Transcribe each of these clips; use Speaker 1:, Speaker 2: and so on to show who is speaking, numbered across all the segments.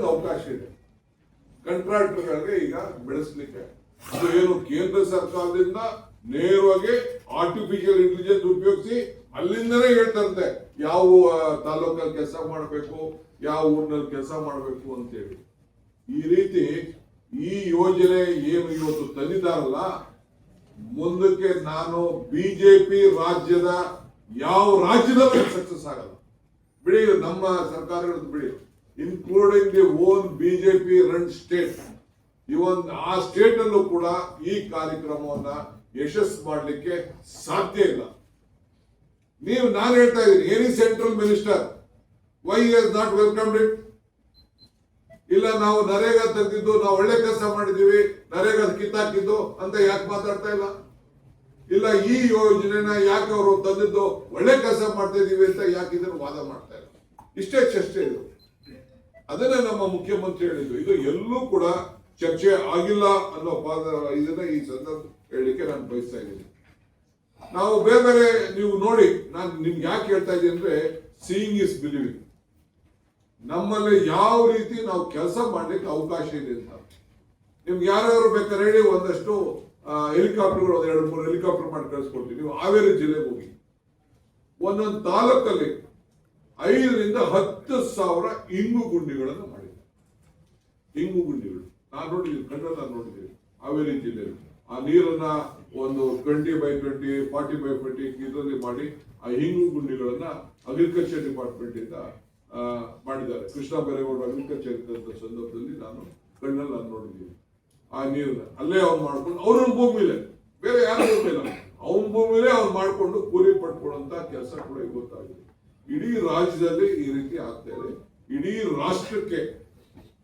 Speaker 1: ಒಂದು ಅವಕಾಶ ಇದೆ ಕಾಂಟ್ರಾಕ್ಟರ್ಗಳಿಗೆ ಈಗ ಬೆಳೆಸಲಿಕ್ಕೆ. ಅದು ಏನು ಕೇಂದ್ರ ಸರ್ಕಾರದಿಂದ ನೇರವಾಗಿ ಆರ್ಟಿಫಿಷಿಯಲ್ ಇಂಟೆಲಿಜೆನ್ಸ್ ಉಪಯೋಗಿಸಿ ಅಲ್ಲಿಂದನೇ ಹೇಳ್ತಾರಂತೆ ಯಾವ ತಾಲೂಕಲ್ಲಿ ಕೆಲಸ ಮಾಡಬೇಕು, ಯಾವ ಊರಿನಲ್ಲಿ ಕೆಲಸ ಮಾಡಬೇಕು ಅಂತೇಳಿ. ಈ ರೀತಿ ಈ ಯೋಜನೆ ಏನು ಇವತ್ತು ತಂದಿದ್ದಾರಲ್ಲ, ಮುಂದಕ್ಕೆ ನಾನು ಬಿಜೆಪಿ ರಾಜ್ಯದ ಯಾವ ರಾಜ್ಯದಲ್ಲೂ ಸಕ್ಸಸ್ ಆಗಲ್ಲ. ಬಿಡಿ, ನಮ್ಮ ಸರ್ಕಾರಗಳದ್ದು ಬಿಡಿ, including the own BJP run state, even ಆ ಸ್ಟೇಟ್ ಅಲ್ಲೂ ಕೂಡ ಈ ಕಾರ್ಯಕ್ರಮವನ್ನ ಯಶಸ್ಸು ಮಾಡಲಿಕ್ಕೆ ಸಾಧ್ಯ ಇಲ್ಲ. ನಾನು ಹೇಳ್ತಾ ಇದ್ದೀನಿ, any central minister Y has not welcomed it? ಇಲ್ಲ ನಾವು ನರೇಗಾ ತಂದಿದ್ದು, ನಾವು ಒಳ್ಳೆ ಕೆಲಸ ಮಾಡಿದೀವಿ, ನರೇಗಾ ಕಿತ್ತಾಕಿದ್ದು ಅಂತ ಯಾಕೆ ಮಾತಾಡ್ತಾ ಇಲ್ಲ? ಇಲ್ಲ ಈ ಯೋಜನೆನ ಯಾಕೆ ಅವರು ತಂದಿದ್ದು, ಒಳ್ಳೆ ಕೆಲಸ ಮಾಡ್ತಾ ಇದೀವಿ ಅಂತ ಯಾಕೆ ಇದನ್ನು ವಾದ ಮಾಡ್ತಾ ಇಲ್ಲ? ಇಷ್ಟೇ ಚರ್ಚೆ ಇದು. ಅದನ್ನ ನಮ್ಮ ಮುಖ್ಯಮಂತ್ರಿ ಹೇಳಿದ್ರು, ಇದು ಎಲ್ಲೂ ಕೂಡ ಚರ್ಚೆ ಆಗಿಲ್ಲ ಅನ್ನೋ ಇದನ್ನ ಈ ಸಂದರ್ಭ ಹೇಳಲಿಕ್ಕೆ ನಾನು ಬಯಸ್ತಾ ಇದ್ದೀನಿ. ನಾವು ಬೇರೆ ಬೇರೆ ನೀವು ನೋಡಿ, ನಾನು ನಿಮ್ಗೆ ಯಾಕೆ ಹೇಳ್ತಾ ಇದ್ದೀನಿ ಅಂದ್ರೆ, ಸೀಯಿಂಗ್ ಇಸ್ ಬಿಲೀವಿಂಗ್. ನಮ್ಮಲ್ಲಿ ಯಾವ ರೀತಿ ನಾವು ಕೆಲಸ ಮಾಡ್ಲಿಕ್ಕೆ ಅವಕಾಶ ಇದೆ ಅಂತ ನಿಮ್ಗೆ ಯಾರು ಬೇಕಾದ್ರೆ ಹೇಳಿ, ಒಂದಷ್ಟು ಹೆಲಿಕಾಪ್ಟರ್ಗಳು, 2-3 ಹೆಲಿಕಾಪ್ಟರ್ ಮಾಡಿ ಕಳಿಸ್ಕೊಡ್ತೀವಿ. ನೀವು ಹಾವೇರಿ ಜಿಲ್ಲೆಗೆ ಹೋಗಿ, ಒಂದೊಂದು ತಾಲೂಕಲ್ಲಿ 5ರಿಂದ 10,000 ಇಂಗು ಗುಂಡಿಗಳನ್ನು ಮಾಡಿದ್ದಾರೆ. ಇಂಗು ಗುಂಡಿಗಳು ನಾನು ನೋಡಿದ್ದೀನಿ, ಕಣ್ಣಲ್ಲಿ ನಾನು ನೋಡಿದ್ದೀನಿ ಹಾವೇರಿ ಜಿಲ್ಲೆಯಲ್ಲಿ. ಆ ನೀರನ್ನ ಒಂದು 20x20, 40x20 ಇದರಲ್ಲಿ ಮಾಡಿ ಆ ಇಂಗು ಗುಂಡಿಗಳನ್ನ ಅಗ್ರಿಕಲ್ಚರ್ ಡಿಪಾರ್ಟ್ಮೆಂಟ್ ಇಂದ ಮಾಡಿದ್ದಾರೆ. ಕೃಷ್ಣ ಬೈರೇಗೌಡ ಅಗ್ರಿಕಲ್ಚರ್ ಇದ್ದಂತ ಸಂದರ್ಭದಲ್ಲಿ ನಾನು ಕಣ್ಣಲ್ಲಿ ನಾನು ನೋಡಿದ್ದೀನಿ. ಆ ನೀರನ್ನ ಅಲ್ಲೇ ಅವ್ನು ಮಾಡ್ಕೊಂಡು, ಅವ್ರ ಭೂಮಿಲೇ, ಬೇರೆ ಯಾರ ಭೂಮಿಲ್ಲ, ಅವನ ಭೂಮಿಲೇ ಅವ್ನು ಮಾಡ್ಕೊಂಡು ಕೂಲಿ ಪಡ್ಕೊಳ್ಳುವಂತ ಕೆಲಸ ಕೂಡ ಗೊತ್ತಾಗಿದೆ. ಇಡೀ ರಾಜ್ಯದಲ್ಲಿ ಈ ರೀತಿ ಆಗ್ತಾ ಇದೆ. ಇಡೀ ರಾಷ್ಟ್ರಕ್ಕೆ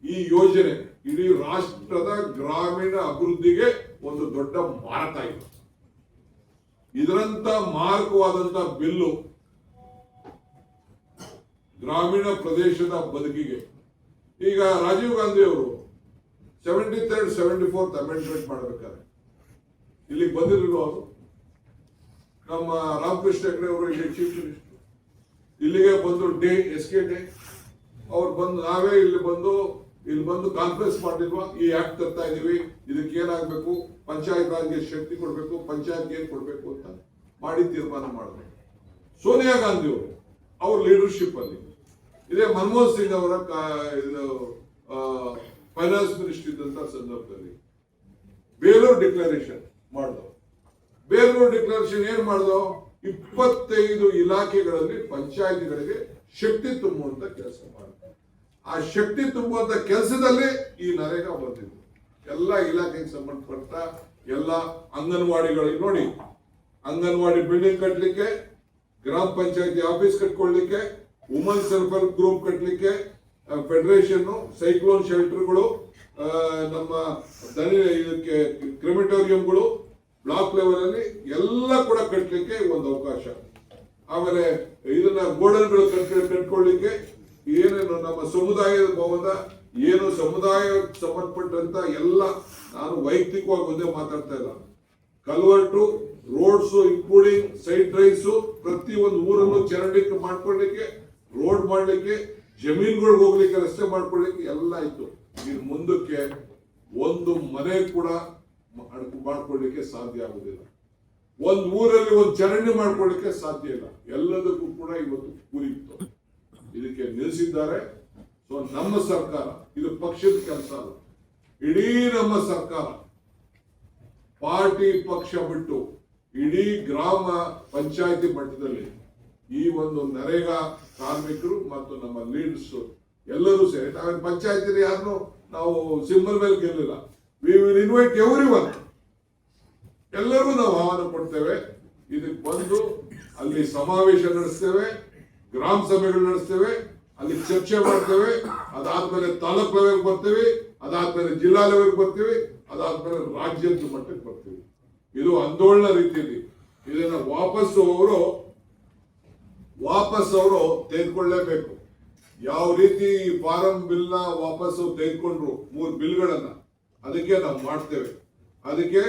Speaker 1: ಈ ಯೋಜನೆ, ಇಡೀ ರಾಷ್ಟ್ರದ ಗ್ರಾಮೀಣ ಅಭಿವೃದ್ಧಿಗೆ ಒಂದು ದೊಡ್ಡ ಮಾರಕ ಇದೆ. ಇದರಂತ ಮಾರಕವಾದಂತ ಬಿಲ್ಲು ಗ್ರಾಮೀಣ ಪ್ರದೇಶದ ಬದುಕಿಗೆ. ಈಗ ರಾಜೀವ್ ಗಾಂಧಿ ಅವರು 73rd 74th ಅಮೆಂಡ್ಮೆಂಟ್ ಮಾಡಬೇಕಾದ್ರೆ ಇಲ್ಲಿಗೆ ಬಂದಿರಲಿಲ್ಲ. ಅವರು ನಮ್ಮ ರಾಮಕೃಷ್ಣ ಹೆಗಡೆ ಅವರು ಇಲ್ಲಿ ಚೀಫ್ ಮಿನಿಸ್ಟರ್ ಇಲ್ಲಿಗೆ ಬಂದು SK ಡೇ ಅವ್ರು ಬಂದು, ನಾವೇ ಇಲ್ಲಿ ಬಂದು ಕಾನ್ಫರೆನ್ಸ್ ಮಾಡಿಲ್ವಾ, ಈ ಆಕ್ಟ್ ತರ್ತಾ ಇದೀವಿ, ಇದಕ್ಕೆ ಏನಾಗಬೇಕು, ಪಂಚಾಯತ್ ರಾಜ್ಗೆ ಶಕ್ತಿ ಕೊಡಬೇಕು, ಪಂಚಾಯತ್ ಏನ್ ಕೊಡಬೇಕು ಅಂತ ಮಾಡಿ ತೀರ್ಮಾನ ಮಾಡಬೇಕು. ಸೋನಿಯಾ ಗಾಂಧಿ ಅವರು ಅವ್ರ ಲೀಡರ್ಶಿಪ್ ಅಲ್ಲಿ, ಇದೇ ಮನಮೋಹನ್ ಸಿಂಗ್ ಅವರ ಫೈನಾನ್ಸ್ ಮಿನಿಸ್ಟರ್ ಇದ್ದಂತ ಸಂದರ್ಭದಲ್ಲಿ ಬೇಲೂರು ಡಿಕ್ಲರೇಷನ್ ಮಾಡಿದವು. ಬೇಲೂರು ಡಿಕ್ಲರೇಷನ್ ಏನ್ ಮಾಡಿದವು, 25 ಇಲಾಖೆಗಳಲ್ಲಿ ಪಂಚಾಯತಿಗಳಿಗೆ ಶಕ್ತಿ ತುಂಬುವಂತ ಕೆಲಸ ಮಾಡಿದ್ರು. ಆ ಶಕ್ತಿ ತುಂಬುವಂತ ಕೆಲಸದಲ್ಲಿ ಈ ನರೇಗಾ ಬಂದಿದ್ದು. ಎಲ್ಲ ಇಲಾಖೆಗೆ ಸಂಬಂಧಪಟ್ಟ ಎಲ್ಲ ಅಂಗನವಾಡಿಗಳಿಗೆ ನೋಡಿ, ಅಂಗನವಾಡಿ ಬಿಲ್ಡಿಂಗ್ ಕಟ್ಟಲಿಕ್ಕೆ, ಗ್ರಾಮ ಪಂಚಾಯತಿ ಆಫೀಸ್ ಕಟ್ಕೊಳ್ಳಿಕ್ಕೆ, ವುಮನ್ ಸೆಲ್ಫ್ ಹೆಲ್ಪ್ ಗ್ರೂಪ್ ಕಟ್ಟಲಿಕ್ಕೆ, ಫೆಡರೇಷನ್, ಸೈಕ್ಲೋನ್ ಶೆಲ್ಟರ್ಗಳು, ನಮ್ಮ ಇದಕ್ಕೆ ಕ್ರಿಮಿಟೋರಿಯಂಗಳು ಬ್ಲಾಕ್ ಲೆವೆಲ್ ಅಲ್ಲಿ ಎಲ್ಲ ಕೂಡ ಕಟ್ಟಲಿಕ್ಕೆ ಒಂದು ಅವಕಾಶ. ಆಮೇಲೆ ಇದನ್ನ ಗೋಡನ್ಗಳು ಕಟ್ಕೊಳ್ಳಿಕ್ಕೆ, ಏನೇನು ನಮ್ಮ ಸಮುದಾಯದ ಭವನ, ಏನು ಸಮುದಾಯ ಸಂಬಂಧಪಟ್ಟಂತ ಎಲ್ಲ, ನಾನು ವೈಯಕ್ತಿಕವಾಗಿ ಒಂದೇ ಮಾತಾಡ್ತಾ ಇಲ್ಲ, ಕಲ್ವರ್ಟು, ರೋಡ್ಸು ಇನ್ಕ್ಲೂಡಿಂಗ್ ಸೈಡ್ ಡ್ರೈವ್ಸು, ಪ್ರತಿ ಒಂದು ಊರನ್ನು ಚರಂಡಿ ಮಾಡ್ಕೊಳ್ಳಿಕ್ಕೆ, ರೋಡ್ ಮಾಡ್ಲಿಕ್ಕೆ, ಜಮೀನುಗಳಿಗೆ ಹೋಗ್ಲಿಕ್ಕೆ, ರಸ್ತೆ ಮಾಡ್ಕೊಳ್ಳಿಕ್ಕೆ ಎಲ್ಲ ಇತ್ತು. ಇನ್ನು ಮುಂದಕ್ಕೆ ಒಂದು ಮನೆ ಕೂಡ ಮಾಡ್ಕೊಳ್ಳಿಕ್ಕೆ ಸಾಧ್ಯ ಆಗುದಿಲ್ಲ. ಒಂದು ಊರಲ್ಲಿ ಒಂದು ಚರಂಡಿ ಮಾಡ್ಕೊಳ್ಳಿಕ್ಕೆ ಸಾಧ್ಯ ಇಲ್ಲ. ಎಲ್ಲದಕ್ಕೂ ಕೂಡ ಇವತ್ತು ಕೂಲಿತ್ತು. ಇದಕ್ಕೆ ನಿಲ್ಲಿಸಿದ್ದಾರೆ. ಸೊ ನಮ್ಮ ಸರ್ಕಾರ, ಇದು ಪಕ್ಷದ ಕೆಲಸ ಅಲ್ಲ, ಇಡೀ ನಮ್ಮ ಸರ್ಕಾರ ಪಾರ್ಟಿ ಪಕ್ಷ ಬಿಟ್ಟು ಇಡೀ ಗ್ರಾಮ ಪಂಚಾಯತಿ ಮಟ್ಟದಲ್ಲಿ ಈ ಒಂದು ನರೇಗಾ ಕಾರ್ಮಿಕರು ಮತ್ತು ನಮ್ಮ ಲೀಡರ್ಸ್ ಎಲ್ಲರೂ ಸೇರಿ, ನಾವೇನು ಪಂಚಾಯತಿ ಯಾರನ್ನು ನಾವು ಸಿಂಬಲ್ ಮೇಲೆ ಗೆಲ್ಲಿಲ್ಲ. ವಿ ವಿಲ್ ಇನ್ವೈಟ್ ಎವ್ರಿವನ್, ಎಲ್ಲರಿಗೂ ನಾವು ಆಹ್ವಾನ ಕೊಡ್ತೇವೆ. ಇದಕ್ಕೆ ಬಂದು ಅಲ್ಲಿ ಸಮಾವೇಶ ನಡೆಸ್ತೇವೆ, ಗ್ರಾಮ ಸಭೆಗಳು ನಡೆಸ್ತೇವೆ, ಅಲ್ಲಿ ಚರ್ಚೆ ಮಾಡ್ತೇವೆ. ಅದಾದ್ಮೇಲೆ ತಾಲೂಕ್ ಲೆವೆಲ್ ಬರ್ತೀವಿ, ಅದಾದ್ಮೇಲೆ ಜಿಲ್ಲಾ ಲೆವೆಲ್ ಬರ್ತೀವಿ, ಅದಾದ್ಮೇಲೆ ರಾಜ್ಯದ ಮಟ್ಟಕ್ಕೆ ಬರ್ತೀವಿ. ಇದು ಆಂದೋಲನ ರೀತಿಯಲ್ಲಿ. ಇದನ್ನ ವಾಪಸ್ ಅವರು ತೆಗೆದುಕೊಳ್ಳಲೇಬೇಕು. ಯಾವ ರೀತಿ ಈ ಫಾರಂ ಬಿಲ್ ನ ವಾಪಸ್ ತೆಗೆದುಕೊಂಡ್ರು 3 ಬಿಲ್ಗಳನ್ನ, ಅದಕ್ಕೆ ನಾವು ಮಾಡ್ತೇವೆ. ಅದಕ್ಕೆ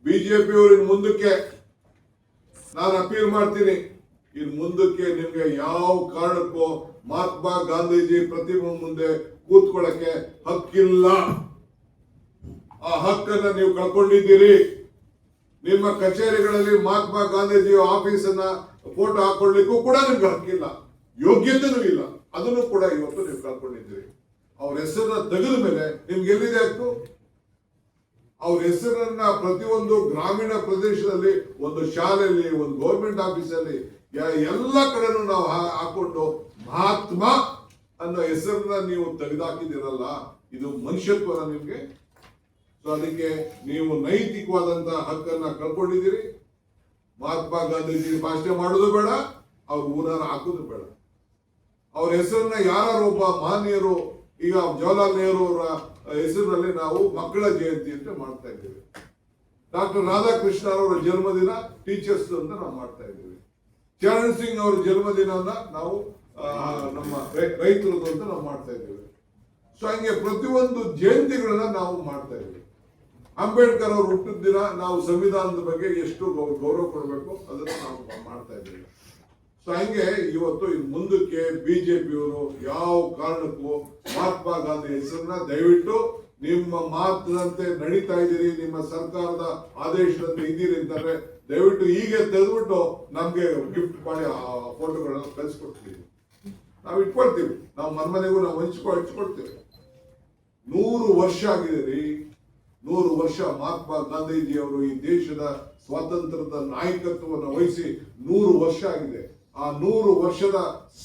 Speaker 1: ಬಿಜೆಪಿ ಅವರು ಇನ್ನು ಮುಂದಕ್ಕೆ ನಾನು ಅಪೀಲ್ ಮಾಡ್ತೀನಿ, ಇನ್ನು ಮುಂದಕ್ಕೆ ನಿಮ್ಗೆ ಯಾವ ಕಾರಣಕ್ಕೂ ಮಹಾತ್ಮ ಗಾಂಧೀಜಿ ಪ್ರತಿಮೆ ಮುಂದೆ ಕೂತ್ಕೊಳ್ಳಕ್ಕೆ ಹಕ್ಕಿಲ್ಲ. ಆ ಹಕ್ಕನ್ನ ನೀವು ಕಳ್ಕೊಂಡಿದ್ದೀರಿ. ನಿಮ್ಮ ಕಚೇರಿಗಳಲ್ಲಿ ಮಹಾತ್ಮ ಗಾಂಧೀಜಿ ಆಫೀಸನ್ನ ಫೋಟೋ ಹಾಕೊಳ್ಳಿಕ್ಕೂ ಕೂಡ ನಿಮ್ಗೆ ಹಕ್ಕಿಲ್ಲ, ಯೋಗ್ಯತೆನೂ ಇಲ್ಲ. ಅದನ್ನು ಕೂಡ ಇವತ್ತು ನೀವು ಕಳ್ಕೊಂಡಿದ್ದೀರಿ. ಅವ್ರ ಹೆಸರನ್ನ ತೆಗೆದ ಮೇಲೆ ನಿಮ್ಗೆ ಎಲ್ಲಿದೆ ಹಕ್ಕು? ಅವ್ರ ಹೆಸರನ್ನ ಪ್ರತಿಯೊಂದು ಗ್ರಾಮೀಣ ಪ್ರದೇಶದಲ್ಲಿ, ಒಂದು ಶಾಲೆಯಲ್ಲಿ, ಒಂದು ಗೌರ್ಮೆಂಟ್ ಆಫೀಸಲ್ಲಿ, ಎಲ್ಲ ಕಡೆನೂ ನಾವು ಹಾಕೊಂಡು ಮಹಾತ್ಮ ಅನ್ನೋ ಹೆಸರನ್ನ ನೀವು ತೆಗೆದಾಕಿದಿರಲ್ಲ. ಇದು ಮನುಷ್ಯತ್ವನ ನಿಮ್ಗೆ? ಸೊ ಅದಕ್ಕೆ ನೀವು ನೈತಿಕವಾದಂತಹ ಹಕ್ಕನ್ನ ಕಳ್ಕೊಂಡಿದ್ದೀರಿ. ಮಹಾತ್ಮ ಗಾಂಧೀಜಿ ಭಾಷಣ ಮಾಡೋದು ಬೇಡ, ಅವ್ರ ಊರನ್ನ ಹಾಕೋದು ಬೇಡ. ಅವ್ರ ಹೆಸರನ್ನ ಯಾರು ಒಬ್ಬ ಮಹನೀಯರು, ಈಗ ಜವಾಹರ್ಲಾಲ್ ನೆಹರು ಅವರ ಹೆಸರಿನಲ್ಲಿ ನಾವು ಮಕ್ಕಳ ಜಯಂತಿ ಅಂತ ಮಾಡ್ತಾ ಇದ್ದೇವೆ. ಡಾಕ್ಟರ್ ರಾಧಾಕೃಷ್ಣ ಅವರ ಜನ್ಮದಿನ ಟೀಚರ್ಸ್ ಅಂತ ನಾವು ಮಾಡ್ತಾ ಇದ್ದೇವೆ. ಚರಣ್ ಸಿಂಗ್ ಅವರ ಜನ್ಮದಿನ ನಾವು ನಮ್ಮ ರೈತರದ್ದು ಅಂತ ನಾವು ಮಾಡ್ತಾ ಇದ್ದೇವೆ. ಸೊ ಹಂಗೆ ಪ್ರತಿಯೊಂದು ಜಯಂತಿಗಳನ್ನ ನಾವು ಮಾಡ್ತಾ ಇದ್ದೇವೆ. ಅಂಬೇಡ್ಕರ್ ಅವರು ಹುಟ್ಟಿದ ದಿನ ನಾವು ಸಂವಿಧಾನದ ಬಗ್ಗೆ ಎಷ್ಟು ಗೌರವ ಕೊಡಬೇಕು ಅದನ್ನು ನಾವು ಮಾಡ್ತಾ ಇದ್ದೇವೆ. ಸೊ ಹಂಗೆ ಇವತ್ತು ಮುಂದಕ್ಕೆ ಬಿಜೆಪಿಯವರು ಯಾವ ಕಾರಣಕ್ಕೂ ಮಹಾತ್ಮ ಗಾಂಧಿ ಹೆಸರನ್ನ ದಯವಿಟ್ಟು ನಿಮ್ಮ ಮಾತಿನಂತೆ ನಡೀತಾ ಇದ್ದೀರಿ, ನಿಮ್ಮ ಸರ್ಕಾರದ ಆದೇಶದಂತೆ ಇದ್ದೀರಿ ಅಂತಂದ್ರೆ ದಯವಿಟ್ಟು ಈಗ ತೆಗೆದ್ಬಿಟ್ಟು ನಮ್ಗೆ ಗಿಫ್ಟ್ ಮಾಡಿ ಆ ಫೋಟೋಗಳನ್ನ ಕಳಿಸ್ಕೊಡ್ತೀವಿ, ನಾವು ಇಟ್ಕೊಳ್ತೀವಿ. ನಾವು ಮನೆಗೂ ನಾವು ಹಂಚ್ಕೊಳ್ತೀವಿ. 100 ವರ್ಷ ಆಗಿದೆ ರೀ. 100 ವರ್ಷ ಮಹಾತ್ಮ ಗಾಂಧೀಜಿಯವರು ಈ ದೇಶದ ಸ್ವಾತಂತ್ರ್ಯದ ನಾಯಕತ್ವವನ್ನು ವಹಿಸಿ 100 ವರ್ಷ ಆಗಿದೆ. ಆ 100 ವರ್ಷದ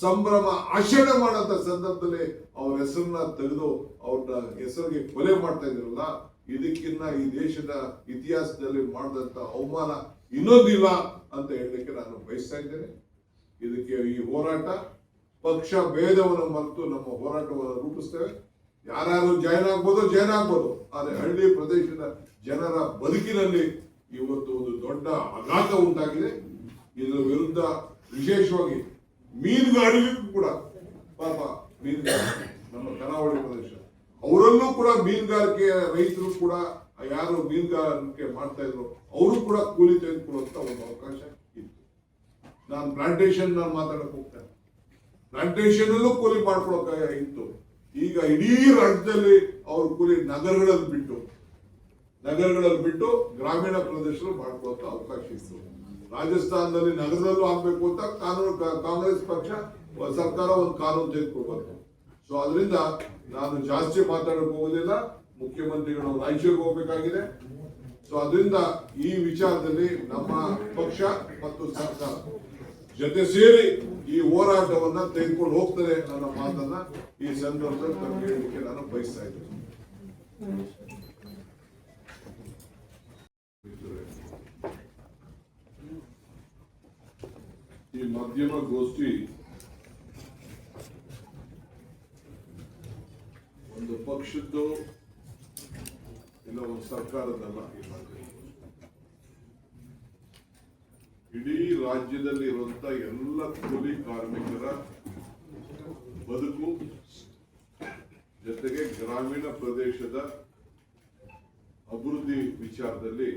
Speaker 1: ಸಂಭ್ರಮ ಆಚರಣೆ ಮಾಡಂತ ಸಂದರ್ಭದಲ್ಲಿ ಅವ್ರ ಹೆಸರನ್ನ ತೆಗೆದು ಅವ್ರನ್ನ ಹೆಸರಿಗೆ ಕೊಲೆ ಮಾಡ್ತಾ ಇದ್ರಲ್ಲ, ಇದಕ್ಕಿನ್ನ ಈ ದೇಶದ ಇತಿಹಾಸದಲ್ಲಿ ಮಾಡಿದಂತ ಅವಮಾನ ಇನ್ನೊಂದಿಲ್ಲ ಅಂತ ಹೇಳಲಿಕ್ಕೆ ನಾನು ಬಯಸ್ತಾ ಇದ್ದೇನೆ. ಇದಕ್ಕೆ ಈ ಹೋರಾಟ ಪಕ್ಷ ಭೇದವನ್ನು ಮರೆತು ನಮ್ಮ ಹೋರಾಟವನ್ನು ರೂಪಿಸ್ತೇವೆ. ಯಾರು ಜಾಯ್ನ್ ಆಗ್ಬೋದು, ಆದ್ರೆ ಹಳ್ಳಿ ಪ್ರದೇಶದ ಜನರ ಬದುಕಿನಲ್ಲಿ ಇವತ್ತು ಒಂದು ದೊಡ್ಡ ಆಘಾತ ಉಂಟಾಗಿದೆ. ಇದರ ವಿರುದ್ಧ ವಿಶೇಷವಾಗಿ ಮೀನುಗಾರಿಗೂ ಕೂಡ ಪಾಪ ಮೀನುಗಾರಿಕೆ ನಮ್ಮ ಕರಾವಳಿ ಪ್ರದೇಶ ಅವರಲ್ಲೂ ಕೂಡ ಮೀನುಗಾರಿಕೆ ರೈತರು ಕೂಡ ಯಾರು ಮೀನುಗಾರಿಕೆ ಮಾಡ್ತಾ ಇದ್ರು ಅವರು ಕೂಡ ಕೂಲಿ ತೆಗೆದುಕೊಳ್ಳುವಂತ ಒಂದು ಅವಕಾಶ ಇತ್ತು. ನಾನು ಪ್ಲಾಂಟೇಶನ್ ಮಾತಾಡಕ್ ಹೋಗ್ತೇನೆ, ಪ್ಲಾಂಟೇಶನ್ ಅಲ್ಲೂ ಕೂಲಿ ಮಾಡ್ಕೊಳಕ ಇತ್ತು. ಈಗ ಇಡೀ ರಾಜ್ಯದಲ್ಲಿ ಅವರು ಕೂಲಿ ನಗರಗಳಲ್ಲಿ ಬಿಟ್ಟು ಗ್ರಾಮೀಣ ಪ್ರದೇಶದಲ್ಲಿ ಮಾಡ್ಕೊಳ್ಳುವಂತ ಅವಕಾಶ ಇತ್ತು. ರಾಜಸ್ಥಾನದಲ್ಲಿ ನಗರದಲ್ಲೂ ಆಗ್ಬೇಕು ಅಂತ ಕಾಂಗ್ರೆಸ್ ಪಕ್ಷ ಸರ್ಕಾರ ಒಂದು ಕಾನೂನು ತೆಗೆದುಕೊಳ್ಬೇಕು. ಸೊ ಅದರಿಂದ ನಾನು ಜಾಸ್ತಿ ಮಾತಾಡಕ್ ಹೋಗೋದಿಲ್ಲ. ಮುಖ್ಯಮಂತ್ರಿಗಳು ರಾಯಚೂರಿಗೆ ಹೋಗ್ಬೇಕಾಗಿದೆ. ಸೊ ಅದರಿಂದ ಈ ವಿಚಾರದಲ್ಲಿ ನಮ್ಮ ಪಕ್ಷ ಮತ್ತು ಸರ್ಕಾರ ಜೊತೆ ಸೇರಿ ಈ ಹೋರಾಟವನ್ನ ತೆಗೆದುಕೊಂಡು ಹೋಗ್ತಾರೆ ಅನ್ನೋ ಮಾತನ್ನ ಈ ಸಂದರ್ಭದಲ್ಲಿ ಹೇಳಲಿಕ್ಕೆ ನಾನು ಬಯಸ್ತಾ ಇದ್ದೇನೆ. ಈ ಮಾಧ್ಯಮ ಗೋಷ್ಠಿ ಒಂದು ಪಕ್ಷದ್ದು ಇಲ್ಲ ಒಂದು ಸರ್ಕಾರದಲ್ಲ. ಇಡೀ ರಾಜ್ಯದಲ್ಲಿ ಇರುವಂತ ಎಲ್ಲ ಕೂಲಿ ಕಾರ್ಮಿಕರ ಬದುಕು ಜೊತೆಗೆ ಗ್ರಾಮೀಣ ಪ್ರದೇಶದ ಅಭಿವೃದ್ಧಿ ವಿಚಾರದಲ್ಲಿ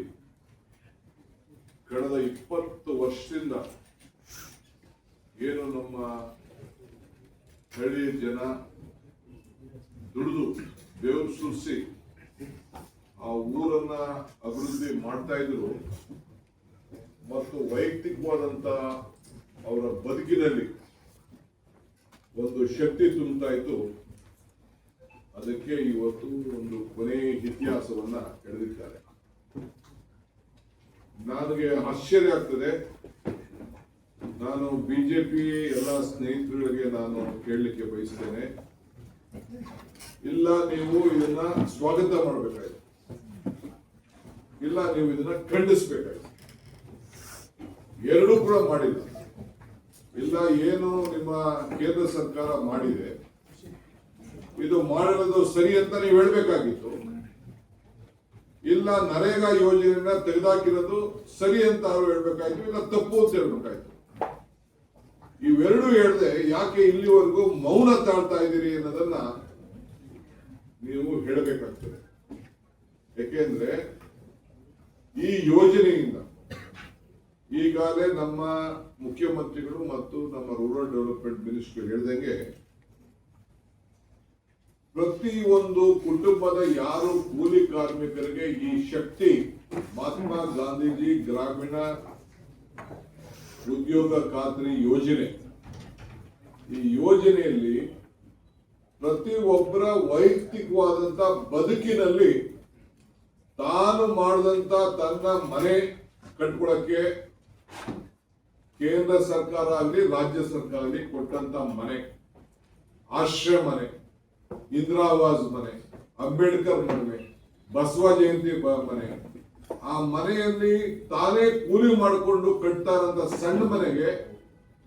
Speaker 1: ಕಳೆದ 20 ವರ್ಷದಿಂದ ಏನು ನಮ್ಮ ಹಳ್ಳಿಯ ಜನ ದುಡಿದು ಬೆವರು ಸುರಿಸಿ ಆ ಊರನ್ನ ಅಭಿವೃದ್ಧಿ ಮಾಡ್ತಾ ಇದ್ರು ಮತ್ತು ವೈಯಕ್ತಿಕವಾದಂತ ಅವರ ಬದುಕಿನಲ್ಲಿ ಒಂದು ಶಕ್ತಿ ತುಂಬುತ್ತಾ ಇತ್ತು. ಅದಕ್ಕೆ ಇವತ್ತು ಒಂದು ಕೊನೆ ಇತಿಹಾಸವನ್ನ ಎಳೆದಿದ್ದಾರೆ. ನನಗೆ ಆಶ್ಚರ್ಯ ಆಗ್ತದೆ. ನಾನು ಬಿಜೆಪಿ ಎಲ್ಲ ಸ್ನೇಹಿತರಿಗೆ ನಾನು ಕೇಳಲಿಕ್ಕೆ ಬಯಸ್ತೇನೆ, ಇಲ್ಲ ನೀವು ಇದನ್ನ ಸ್ವಾಗತ ಮಾಡಬೇಕಾಯ್ತು, ಇಲ್ಲ ನೀವು ಇದನ್ನ ಖಂಡಿಸಬೇಕಾಯ್ತು. ಎರಡೂ ಕೂಡ ಮಾಡಿಲ್ಲ. ಇಲ್ಲ ಏನು ನಿಮ್ಮ ಕೇಂದ್ರ ಸರ್ಕಾರ ಮಾಡಿದೆ ಇದು ಮಾಡಿರೋದು ಸರಿ ಅಂತ ನೀವು ಹೇಳ್ಬೇಕಾಗಿತ್ತು. ಇಲ್ಲ ನರೇಗಾ ಯೋಜನೆಯನ್ನ ತೆಗೆದಾಕಿರೋದು ಸರಿ ಅಂತ ಅವರು ಹೇಳ್ಬೇಕಾಯ್ತು, ಇಲ್ಲ ತಪ್ಪು ಅಂತ ಹೇಳ್ಬೇಕಾಯ್ತು. ಇವೆರಡೂ ಹೇಳದೆ ಯಾಕೆ ಇಲ್ಲಿವರೆಗೂ ಮೌನ ತಾಳ್ತಾ ಇದ್ದೀರಿ ಅನ್ನೋದನ್ನ ನೀವು ಹೇಳಬೇಕಾಗ್ತದೆ. ಯಾಕೆಂದ್ರೆ ಈ ಯೋಜನೆಯಿಂದ ಈಗಾಗಲೇ ನಮ್ಮ ಮುಖ್ಯಮಂತ್ರಿಗಳು ಮತ್ತು ನಮ್ಮ ರೂರಲ್ ಡೆವಲಪ್ಮೆಂಟ್ ಮಿನಿಸ್ಟರ್ ಹೇಳ್ದಂಗೆ ಪ್ರತಿಯೊಂದು ಕುಟುಂಬದ ಯಾರು ಕೂಲಿ ಕಾರ್ಮಿಕರಿಗೆ ಈ ಶಕ್ತಿ ಮಹಾತ್ಮ ಗಾಂಧೀಜಿ ಗ್ರಾಮೀಣ ಉದ್ಯೋಗ ಖಾತ್ರಿ ಯೋಜನೆ, ಈ ಯೋಜನೆಯಲ್ಲಿ ಪ್ರತಿಯೊಬ್ಬರ ವೈಯಕ್ತಿಕವಾದಂತ ಬದುಕಿನಲ್ಲಿ ತಾನು ಮಾಡಿದಂತ ತನ್ನ ಮನೆ ಕಟ್ಕೊಳಕ್ಕೆ ಕೇಂದ್ರ ಸರ್ಕಾರ ಆಗಲಿ ರಾಜ್ಯ ಸರ್ಕಾರ ಆಗಲಿ ಕೊಟ್ಟಂತ ಮನೆ, ಆಶ್ರಯ ಮನೆ, ಇಂದಿರಾ ಆವಾಸ್ ಮನೆ, ಅಂಬೇಡ್ಕರ್ ಮನೆ, ಬಸವ ಜಯಂತಿ ಮನೆ, ಆ ಮನೆಯಲ್ಲಿ ತಾನೇ ಕೂಲಿ ಮಾಡಿಕೊಂಡು ಕಟ್ತಾ ಇರೋಂಥ ಸಣ್ಣ ಮನೆಗೆ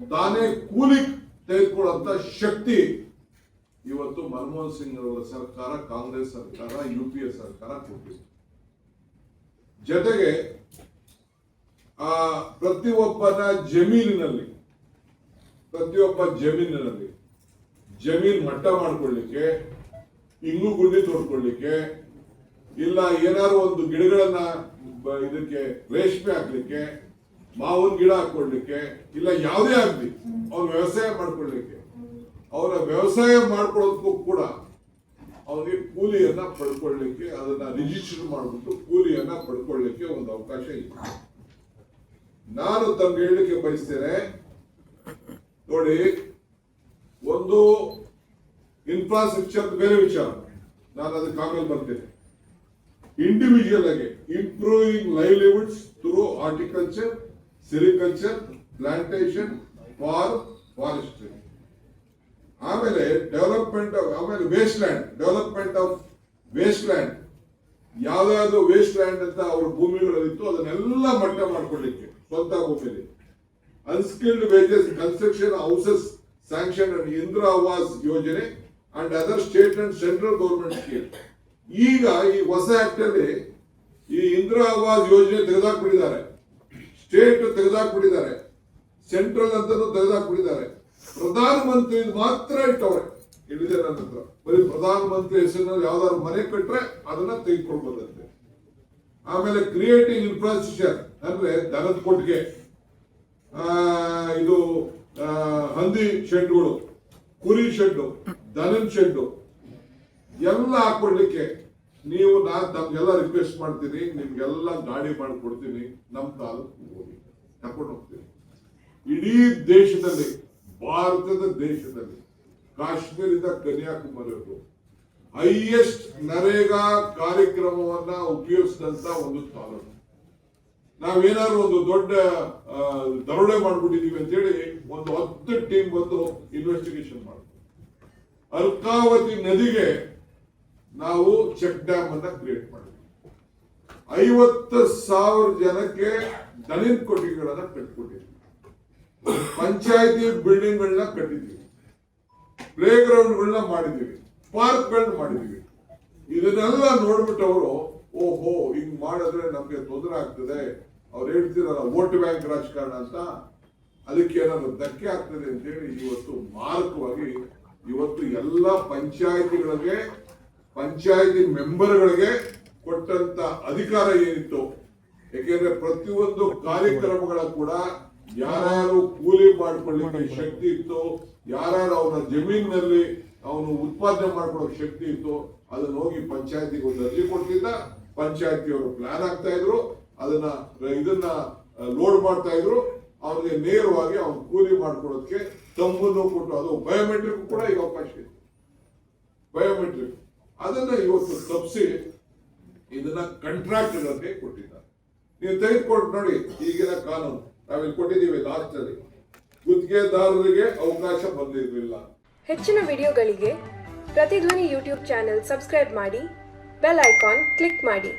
Speaker 1: ತಾನೇ ಕೂಲಿ ತೆಗೆದುಕೊಳ್ಳುವಂತ ಶಕ್ತಿ ಇವತ್ತು ಮನಮೋಹನ್ ಸಿಂಗ್ ಅವರ ಸರ್ಕಾರ, ಕಾಂಗ್ರೆಸ್ ಸರ್ಕಾರ, UPA ಸರ್ಕಾರ ಕೊಟ್ಟಿದೆ. ಜೊತೆಗೆ ಆ ಪ್ರತಿಯೊಬ್ಬನ ಜಮೀನಿನಲ್ಲಿ ಜಮೀನ್ ಮಟ್ಟ ಮಾಡ್ಕೊಳ್ಳಿಕ್ಕೆ, ಇಂಗು ಗುಂಡಿ ತೋಡ್ಕೊಳ್ಳಿಕ್ಕೆ, ಇಲ್ಲ ಏನಾದ್ರು ಒಂದು ಗಿಡಗಳನ್ನ ಇದಕ್ಕೆ ರೇಷ್ಮೆ ಹಾಕ್ಲಿಕ್ಕೆ, ಮಾವಿನ ಗಿಡ ಹಾಕೊಳ್ಳಿಕ್ಕೆ, ಇಲ್ಲ ಯಾವುದೇ ಆಗ್ಲಿ ಅವ್ರ ವ್ಯವಸಾಯ ಮಾಡ್ಕೊಳ್ಳಿಕ್ಕೆ, ಅವರ ವ್ಯವಸಾಯ ಮಾಡ್ಕೊಳ್ಳೋದಕ್ಕೂ ಕೂಡ ಅವನಿಗೆ ಕೂಲಿಯನ್ನ ಪಡ್ಕೊಳ್ಳಿಕ್ಕೆ, ಅದನ್ನ ರಿಜಿಸ್ಟರ್ ಮಾಡಿಬಿಟ್ಟು ಕೂಲಿಯನ್ನ ಪಡ್ಕೊಳ್ಳಿಕ್ಕೆ ಒಂದು ಅವಕಾಶ ಇದೆ. ನಾನು ತಮ್ಗೆ ಹೇಳಲಿಕ್ಕೆ ಬಯಸ್ತೇನೆ, ನೋಡಿ, ಒಂದು ಇನ್ಫ್ರಾಸ್ಟ್ರಕ್ಚರ್ ಬೇರೆ ವಿಚಾರ, ನಾನು ಅದಕ್ಕೆ ಆಮೇಲೆ ಬರ್ತೇನೆ. ಇಂಡಿವಿಜುವಲ್ ಆಗಿ improving livelihoods through horticulture, sericulture, plantation, forestry, ಆಮೇಲೆ ಡೆವಲಪ್ಮೆಂಟ್, ಆಮೇಲೆ ಡೆವಲಪ್ಮೆಂಟ್ ಆಫ್ ವೇಸ್ಟ್ ಲ್ಯಾಂಡ್, ಯಾವ್ದಾದ್ರು ವೇಸ್ಟ್ ಲ್ಯಾಂಡ್ ಅಂತ ಅವ್ರ ಭೂಮಿಗಳಲ್ಲಿತ್ತು ಅದನ್ನೆಲ್ಲ ಮಟ್ಟ ಮಾಡ್ಕೊಳ್ಳಿಕ್ಕೆ ಸ್ವಂತ ಭೂಮಿಯಲ್ಲಿ, unskilled wages construction houses sanction and Indira Awas Yojana and other state and central government scheme. ಈಗ ಈ ಹೊಸ ಆಕ್ಟ್ ಅಲ್ಲಿ ಈ ಇಂದಿರಾ ಆವಾಸ್ ಯೋಜನೆ ತೆಗೆದಾಕ್ಬಿಟ್ಟಿದ್ದಾರೆ, ಸ್ಟೇಟ್ ತೆಗೆದಾಕ್ಬಿಟ್ಟಿದ್ದಾರೆ, ಸೆಂಟ್ರಲ್ ಅಂತಾನು ತೆಗೆದಾಕ್ಬಿಟ್ಟಿದ್ದಾರೆ. ಪ್ರಧಾನ ಮಂತ್ರಿ ಮಾತ್ರ ಇಟ್ಟವ್ರೆ, ಇಲ್ಲಿದೆ ನನ್ನ ಹತ್ರ. ಬರೀ ಪ್ರಧಾನ ಮಂತ್ರಿ ಹೆಸರಿನಲ್ಲಿ ಯಾವ್ದಾದ್ರು ಮನೆ ಕಟ್ರೆ ಅದನ್ನ ತೆಗೆದುಕೊಳ್ಬೋದಂತೆ. ಆಮೇಲೆ ಕ್ರಿಯೇಟಿಂಗ್ ಇನ್ಫ್ರಾಸ್ಟ್ರಕ್ಚರ್ ಅಂದ್ರೆ ದನದ ಕೊಟ್ಟಿಗೆ, ಇದು ಹಂದಿ ಶೆಡ್ಗಳು, ಕುರಿ ಶೆಡ್ಡು, ದನದ ಶೆಡ್ಡು ಎಲ್ಲ ಹಾಕೊಳ್ಳಿಕ್ಕೆ ನೀವು, ನಾನು ತಮ್ಗೆಲ್ಲ ರಿಕ್ವೆಸ್ಟ್ ಮಾಡ್ತೀನಿ, ನಿಮ್ಗೆಲ್ಲ ಗಾಡಿ ಮಾಡಿಕೊಡ್ತೀನಿ, ನಮ್ಮ ತಾಲೂಕು ಹೋಗಿ ಕರ್ಕೊಂಡು ಹೋಗ್ತೀನಿ. ಇಡೀ ದೇಶದಲ್ಲಿ, ಭಾರತದ ದೇಶದಲ್ಲಿ ಕಾಶ್ಮೀರದ ಕನ್ಯಾಕುಮಾರಿವರೆಗೂ ಹೈಯೆಸ್ಟ್ ನರೇಗಾ ಕಾರ್ಯಕ್ರಮವನ್ನ ಉಪಯೋಗಿಸಿದಂತ ಒಂದು ತಾಲೂಕು. ನಾವೇನಾದ್ರು ಒಂದು ದೊಡ್ಡ ದರೋಡೆ ಮಾಡ್ಬಿಟ್ಟಿದೀವಿ ಅಂತೇಳಿ ಒಂದು 10 ಟೀಮ್ ಬಂದು ಇನ್ವೆಸ್ಟಿಗೇಷನ್ ಮಾಡ್ತೀವಿ. ಅರ್ಕಾವತಿ ನದಿಗೆ ನಾವು ಚೆಕ್ ಡ್ಯಾಮ್ ಅನ್ನ ಕ್ರಿಯೇಟ್ ಮಾಡಿದ್ವಿ. 50,000 ಜನಕ್ಕೆ ದನಿನ ಕೊಟ್ಟಿಗೆಗಳನ್ನ ಕಟ್ಕೊಟ್ಟಿದ್ವಿ. ಪಂಚಾಯತಿ ಬಿಲ್ಡಿಂಗ್ ಗಳನ್ನ ಕಟ್ಟಿದ್ವಿ, ಪ್ಲೇ ಗ್ರೌಂಡ್ ಗಳನ್ನ ಮಾಡಿದೀವಿ, ಪಾರ್ಕ್ ಗಳನ್ನ ಮಾಡಿದೀವಿ. ಇದನ್ನೆಲ್ಲ ನೋಡ್ಬಿಟ್ಟು ಅವರು, ಓಹೋ, ಹಿಂಗ್ ಮಾಡಿದ್ರೆ ನಮ್ಗೆ ತೊಂದರೆ ಆಗ್ತದೆ, ಅವ್ರು ಹೇಳ್ತಿರಲ್ಲ ವೋಟ್ ಬ್ಯಾಂಕ್ ರಾಜಕಾರಣ ಅಂತ, ಅದಕ್ಕೆ ಏನಾದ್ರು ಧಕ್ಕೆ ಆಗ್ತದೆ ಅಂತೇಳಿ ಇವತ್ತು ಮಾರಕವಾಗಿ ಇವತ್ತು ಎಲ್ಲ ಪಂಚಾಯತಿಗಳಿಗೆ, ಪಂಚಾಯತಿ ಮೆಂಬರ್ಗಳಿಗೆ ಕೊಟ್ಟಂತ ಅಧಿಕಾರ ಏನಿತ್ತು, ಯಾಕೆಂದ್ರೆ ಪ್ರತಿಯೊಂದು ಕಾರ್ಯಕ್ರಮಗಳ ಕೂಡ ಯಾರು ಕೂಲಿ ಮಾಡ್ಕೊಳ್ಳಿಕ್ಕೆ ಶಕ್ತಿ ಇತ್ತು, ಯಾರು ಅವನ ಜಮೀನಿನಲ್ಲಿ ಅವನು ಉತ್ಪಾದನೆ ಮಾಡ್ಕೊಳ್ಳೋಕೆ ಶಕ್ತಿ ಇತ್ತು, ಅದನ್ನ ಹೋಗಿ ಪಂಚಾಯತಿಗೆ ಒಂದು ಅರ್ಜಿ ಕೊಡ್ತಿದ್ದ, ಪಂಚಾಯತಿಯವರು ಪ್ಲಾನ್ ಆಗ್ತಾ ಇದ್ರು, ಇದನ್ನ ಲೋಡ್ ಮಾಡ್ತಾ ಇದ್ರು, ಅವನಿಗೆ ನೇರವಾಗಿ ಅವನು ಕೂಲಿ ಮಾಡ್ಕೊಳ್ಳೋದಕ್ಕೆ ತಂಬನ್ನು ಕೊಟ್ಟು, ಅದು ಬಯೋಮೆಟ್ರಿಕ್ ಕೂಡ ಈಗ ಅವಕಾಶ ಇದೆ. ಬಯೋಮೆಟ್ರಿಕ್ ಅದನ್ನ ಇವತ್ತು ತಪ್ಪಿಸಿ ಇದನ್ನ ಕಾಂಟ್ರಾಕ್ಟ್ಗಳಿಗೆ ಕೊಟ್ಟಿದ್ದಾರೆ. ನೀವು ತೆಗೆದುಕೊಂಡು ನೋಡಿ, ಈಗಿನ ಕಾನೂನು ನಾವಿಲ್ಲಿ ಕೊಟ್ಟಿದ್ದೀವಿ, ಲಾಸ್ಟ್ ಅಲ್ಲಿ ಗುತ್ತಿಗೆದಾರರಿಗೆ ಅವಕಾಶ ಬಂದಿರಲಿಲ್ಲ.
Speaker 2: ಹೆಚ್ಚಿನ ವಿಡಿಯೋಗಳಿಗೆ ಪ್ರತಿಧ್ವನಿ ಯೂಟ್ಯೂಬ್ ಚಾನೆಲ್ ಸಬ್ಸ್ಕ್ರೈಬ್ ಮಾಡಿ, ಬೆಲ್ ಐಕಾನ್ ಕ್ಲಿಕ್ ಮಾಡಿ.